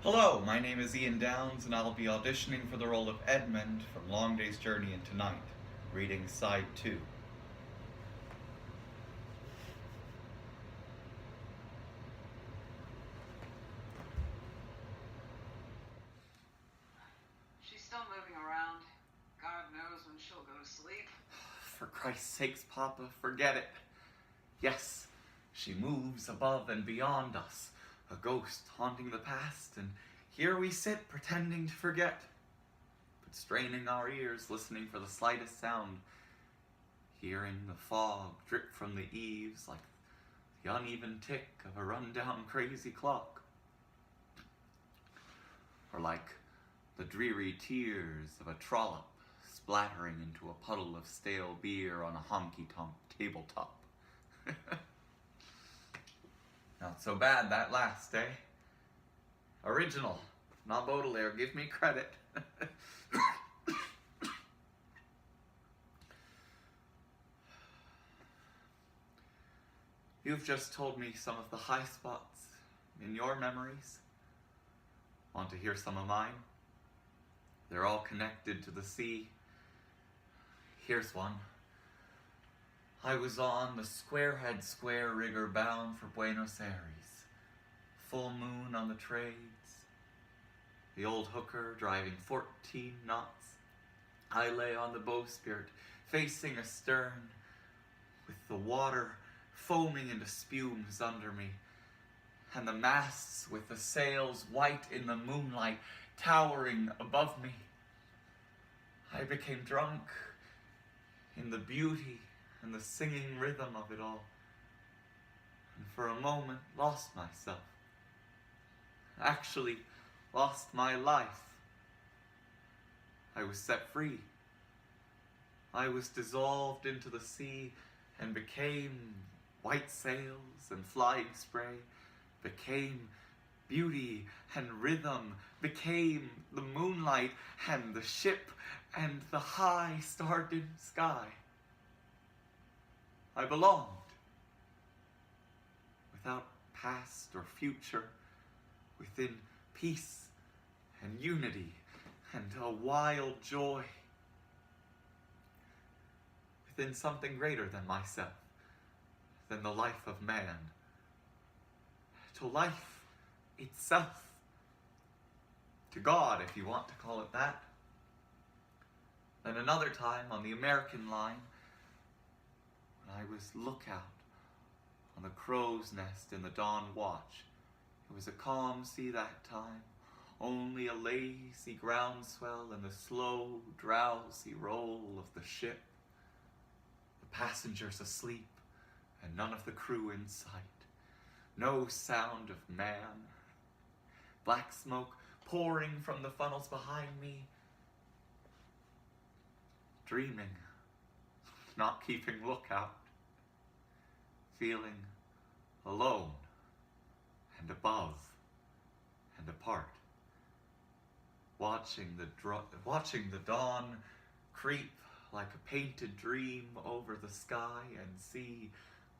Hello, my name is Ian Downs, and I'll be auditioning for the role of Edmund from Long Day's Journey into Night, reading Side 2. She's still moving around. God knows when she'll go to sleep. For Christ's sakes, Papa, forget it. Yes, she moves above and beyond us, a ghost haunting the past, and here we sit pretending to forget, but straining our ears, listening for the slightest sound, hearing the fog drip from the eaves like the uneven tick of a run-down crazy clock, or like the dreary tears of a trollop splattering into a puddle of stale beer on a honky-tonk tabletop. Not so bad, that last, eh? Original, not Baudelaire, give me credit. You've just told me some of the high spots in your memories. Want to hear some of mine? They're all connected to the sea. Here's one. I was on the Squarehead Square rigger bound for Buenos Aires. Full moon on the trades. The old hooker driving 14 knots. I lay on the bowsprit, facing astern, with the water foaming into spumes under me, and the masts with the sails white in the moonlight towering above me. I became drunk in the beauty and the singing rhythm of it all, and for a moment lost myself. Actually lost my life. I was set free. I was dissolved into the sea and became white sails and flying spray, became beauty and rhythm, became the moonlight and the ship and the high star-dimmed sky. I belonged, without past or future, within peace and unity and a wild joy, within something greater than myself, than the life of man, to life itself, to God, if you want to call it that. Then another time on the American line, when I was lookout on the crow's nest in the dawn watch. It was a calm sea that time, only a lazy groundswell and the slow, drowsy roll of the ship. The passengers asleep and none of the crew in sight. No sound of man. Black smoke pouring from the funnels behind me. Dreaming, not keeping lookout. Feeling alone and above and apart. Watching the dawn creep like a painted dream over the sky and sea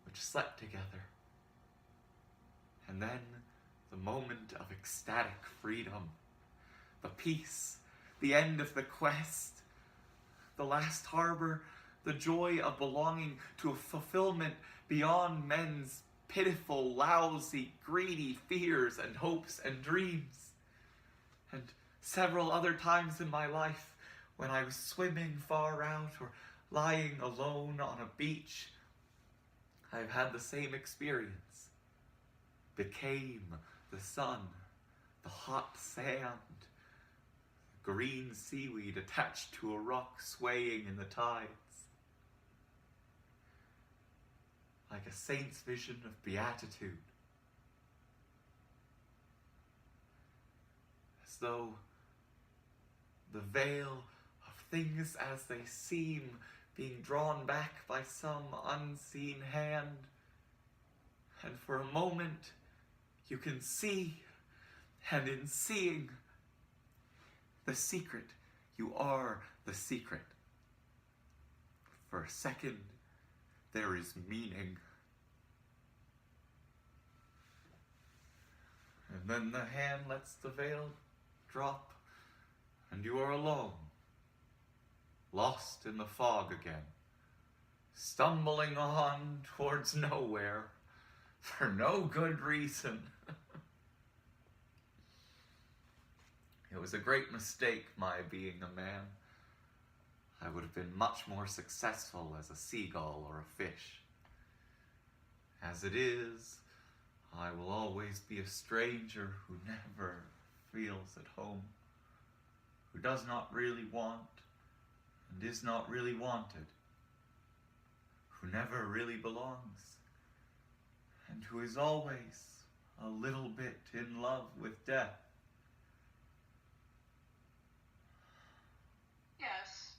which slept together. And then the moment of ecstatic freedom, the peace, the end of the quest, the last harbor, the joy of belonging to a fulfillment beyond men's pitiful, lousy, greedy fears and hopes and dreams. And several other times in my life, when I was swimming far out or lying alone on a beach, I've had the same experience. Became the sun, the hot sand, the green seaweed attached to a rock swaying in the tides. Like a saint's vision of beatitude. As though the veil of things as they seem being drawn back by some unseen hand, and for a moment you can see, and in seeing the secret, you are the secret. For a second, there is meaning. And then the hand lets the veil drop, and you are alone, lost in the fog again, stumbling on towards nowhere for no good reason. It was a great mistake, my being a man. I would have been much more successful as a seagull or a fish. As it is, I will always be a stranger who never feels at home, who does not really want and is not really wanted, who never really belongs, and who is always a little bit in love with death. Yes,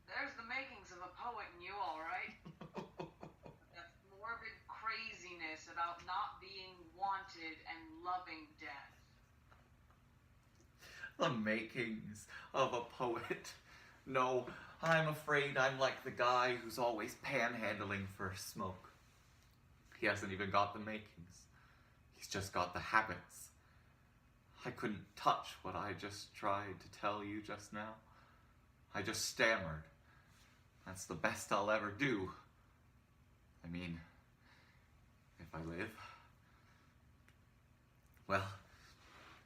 there's the makings of a poet in you, all right. That morbid craziness about not being wanted and loving death. The makings of a poet. No, I'm afraid I'm like the guy who's always panhandling for a smoke. He hasn't even got the makings. He's just got the habits. I couldn't touch what I just tried to tell you just now. I just stammered. That's the best I'll ever do. I mean, if I live. Well,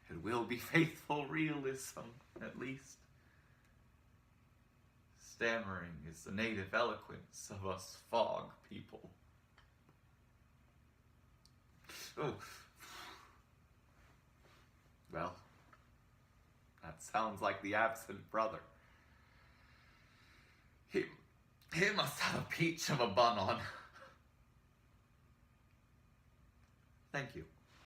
it will be faithful realism, at least. Stammering is the native eloquence of us fog people. Oh. Well, that sounds like the absent brother. He must have a peach of a bun on. Thank you.